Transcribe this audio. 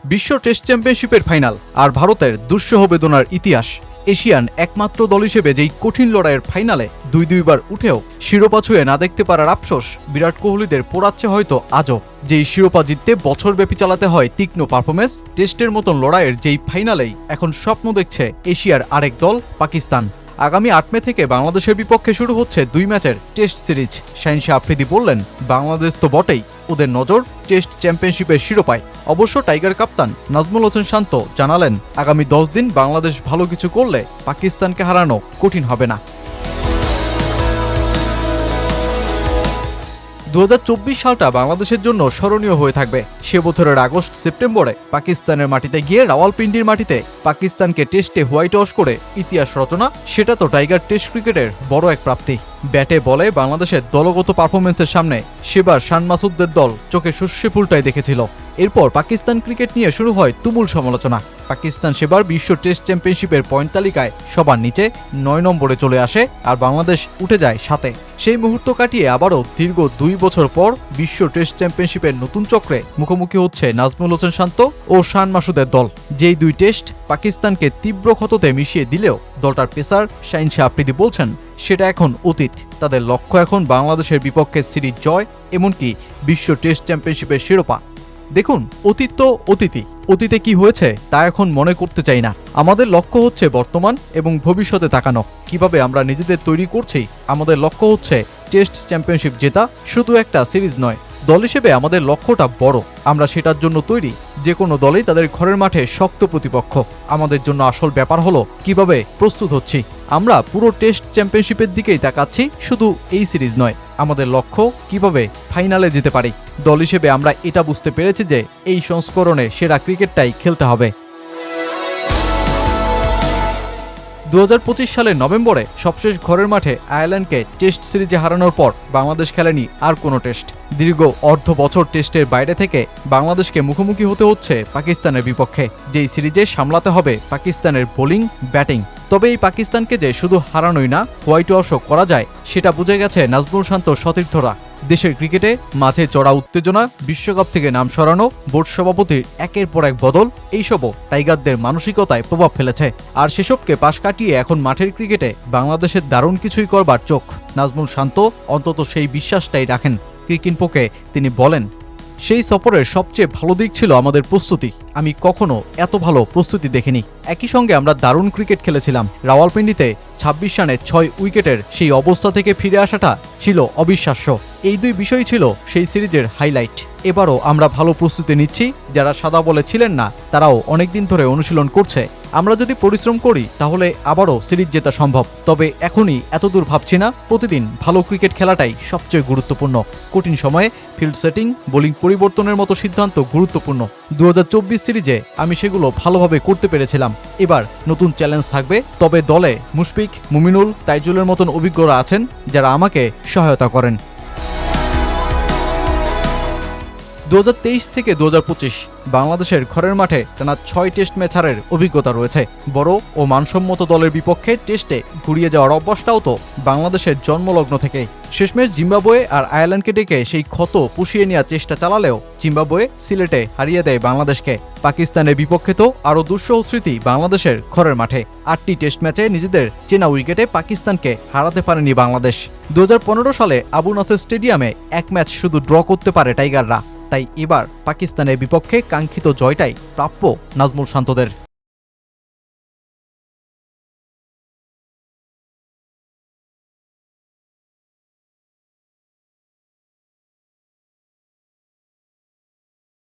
বিশ্ব টেস্ট চ্যাম্পিয়নশিপের ফাইনাল আর ভারতের দুঃসহ বেদনার ইতিহাস। এশিয়ান একমাত্র দল হিসেবে যেই কঠিন লড়াইয়ের ফাইনালে দুইবার উঠেও শিরোপা ছুঁয়ে না দেখতে পারার আফসোস বিরাট কোহলিদের পোড়াচ্ছে হয়তো আজও। যেই শিরোপা জিততে বছরব্যাপী চালাতে হয় তীক্ষ্ণ পারফরমেন্স, টেস্টের মতন লড়াইয়ের যেই ফাইনালেই এখন স্বপ্ন দেখছে এশিয়ার আরেক দল পাকিস্তান। আগামী ৮ মে থেকে বাংলাদেশের বিপক্ষে শুরু হচ্ছে ২ ম্যাচের টেস্ট সিরিজ। শাহিন শাহ আফ্রিদি বললেন, বাংলাদেশ তো বটেই, ওদের নজর টেস্ট চ্যাম্পিয়নশিপের শিরোপায়। অবশ্য টাইগার কাপ্তান নাজমুল হোসেন শান্ত জানালেন, আগামী ১০ দিন বাংলাদেশ ভালো কিছু করলে পাকিস্তানকে হারানো কঠিন হবে না। ২০২৪ সালটা বাংলাদেশের জন্য স্মরণীয় হয়ে থাকবে। সে বছরের আগস্ট সেপ্টেম্বরে পাকিস্তানের মাটিতে গিয়ে রাওয়ালপিন্ডির মাটিতে পাকিস্তানকে টেস্টে হোয়াইট ওয়াশ করে ইতিহাস রচনা, সেটা তো টাইগার টেস্ট ক্রিকেটের বড় এক প্রাপ্তি। ব্যাটে বলে বাংলাদেশের দলগত পারফরমেন্সের সামনে সেবার শান মাসুদের দল চোখে শস্যে ফুলটাই দেখেছিল। এরপর পাকিস্তান ক্রিকেট নিয়ে শুরু হয় তুমুল সমালোচনা। পাকিস্তান সেবার বিশ্ব টেস্ট চ্যাম্পিয়নশিপের পয়েন্ট তালিকায় সবার নিচে ৯ নম্বরে চলে আসে আর বাংলাদেশ উঠে যায় ৭-এ। সেই মুহূর্ত কাটিয়ে আবারও দীর্ঘ ২ বছর পর বিশ্ব টেস্ট চ্যাম্পিয়নশিপের নতুন চক্রে মুখোমুখি হচ্ছে নাজমুল হোসেন শান্ত ও শান মাসুদের দল। যেই ২ টেস্ট পাকিস্তানকে তীব্র ক্ষততে মিশিয়ে দিলেও দলটার পেসার শাহিন শাহ আফ্রিদি বলছেন, সেটা এখন অতীত। তাদের লক্ষ্য এখন বাংলাদেশের বিপক্ষে সিরিজ জয়, এমনকি বিশ্ব টেস্ট চ্যাম্পিয়নশিপের শিরোপা। দেখুন, অতীত তো অতীতই, অতীতে কি হয়েছে তা এখন মনে করতে চাই না। আমাদের লক্ষ্য হচ্ছে বর্তমান এবং ভবিষ্যতে তাকানো। কিভাবে আমরা নিজেদের তৈরি করছি, আমাদের লক্ষ্য হচ্ছে টেস্ট চ্যাম্পিয়নশিপ জেতা, শুধু একটা সিরিজ নয়। দল হিসেবে আমাদের লক্ষ্যটা বড়, আমরা সেটার জন্য তৈরি। যে কোনো দলেই তাদের ঘরের মাঠে শক্ত প্রতিপক্ষ। আমাদের জন্য আসল ব্যাপার হলো কিভাবে প্রস্তুত হচ্ছি। আমরা পুরো টেস্ট চ্যাম্পিয়নশিপের দিকেই তাকাচ্ছি, শুধু এই সিরিজ নয়। আমাদের লক্ষ্য কিভাবে ফাইনালে যেতে পারি। দল হিসেবে আমরা এটা বুঝতে পেরেছি যে এই সংস্করণে সেরা ক্রিকেটটাই খেলতে হবে। ২০২৫ সালের নভেম্বরে সবশেষ ঘরের মাঠে আয়ারল্যান্ডকে টেস্ট সিরিজে হারানোর পর বাংলাদেশ খেলেনি আর কোনো টেস্ট। দীর্ঘ অর্ধ বছর টেস্টের বাইরে থেকে বাংলাদেশকে মুখোমুখি হতে হচ্ছে পাকিস্তানের বিপক্ষে। যেই সিরিজে সামলাতে হবে পাকিস্তানের বোলিং, ব্যাটিং। তবে এই পাকিস্তানকে যে শুধু হারানোই না, হোয়াইট ওয়াশও করা যায়, সেটা বুঝে গেছে নাজমুল শান্ত সতীর্থরা। দেশের ক্রিকেটে মাঝে চড়া উত্তেজনা, বিশ্বকাপ থেকে নাম সরানো, বোর্ড সভাপতির একের পর এক বদল, এইসবও টাইগারদের মানসিকতায় প্রভাব ফেলেছে। আর সেসবকে পাশ কাটিয়ে এখন মাঠের ক্রিকেটে বাংলাদেশের দারুণ কিছুই করবার চোখ। নাজমুল শান্ত অন্তত সেই বিশ্বাসটাই রাখেন। ক্রিকইনফোকে তিনি বলেন, সেই সফরের সবচেয়ে ভালো দিক ছিল আমাদের প্রস্তুতি। আমি কখনো এত ভালো প্রস্তুতি দেখিনি। একই সঙ্গে আমরা দারুণ ক্রিকেট খেলেছিলাম। রাওয়ালপিন্ডিতে ২৬ রানে ৬ উইকেটের সেই অবস্থা থেকে ফিরে আসাটা ছিল অবিশ্বাস্য। এই ২ বিষয় ছিল সেই সিরিজের হাইলাইট। এবারও আমরা ভালো প্রস্তুতি নিচ্ছি। যারা সাদা বলে ছিলেন না, তারাও অনেকদিন ধরে অনুশীলন করছে। আমরা যদি পরিশ্রম করি তাহলে আবারও সিরিজ জেতা সম্ভব। তবে এখনই এতদূর ভাবছি না। প্রতিদিন ভালো ক্রিকেট খেলাটাই সবচেয়ে গুরুত্বপূর্ণ। কঠিন সময়ে ফিল্ড সেটিং, বোলিং পরিবর্তনের মতো সিদ্ধান্ত গুরুত্বপূর্ণ। ২০২৪ সিরিজে আমি সেগুলো ভালোভাবে করতে পেরেছিলাম। এবার নতুন চ্যালেঞ্জ থাকবে। তবে দলে মুশফিক, মুমিনুল, তাইজুলের মতন অভিজ্ঞরা আছেন যারা আমাকে সহায়তা করেন। ২০২৩ থেকে ২০২৫ বাংলাদেশের ঘরের মাঠে টানা ৬ টেস্ট ম্যাচ হারের অভিজ্ঞতা রয়েছে। বড় ও মানসম্মত দলের বিপক্ষে টেস্টে ঘুরিয়ে যাওয়ার অভ্যাসটাও তো বাংলাদেশের জন্মলগ্ন থেকেই। শেষমেশ জিম্বাবুয়ে আর আয়ারল্যান্ডকে ডেকে সেই ক্ষত পুষিয়ে নেওয়ার চেষ্টা চালালেও জিম্বাবুয়ে সিলেটে হারিয়ে দেয় বাংলাদেশকে। পাকিস্তানের বিপক্ষে তো আরও দুঃসহ স্মৃতি বাংলাদেশের ঘরের মাঠে। ৮টি টেস্ট ম্যাচে নিজেদের চেনা উইকেটে পাকিস্তানকে হারাতে পারেনি বাংলাদেশ। ২০১৫ সালে আবু নাসের স্টেডিয়ামে এক ম্যাচ শুধু ড্র করতে পারে টাইগাররা। তাই এবার পাকিস্তানের বিপক্ষে কাঙ্ক্ষিত জয়টাই প্রাপ্য নাজমুল শান্তদের।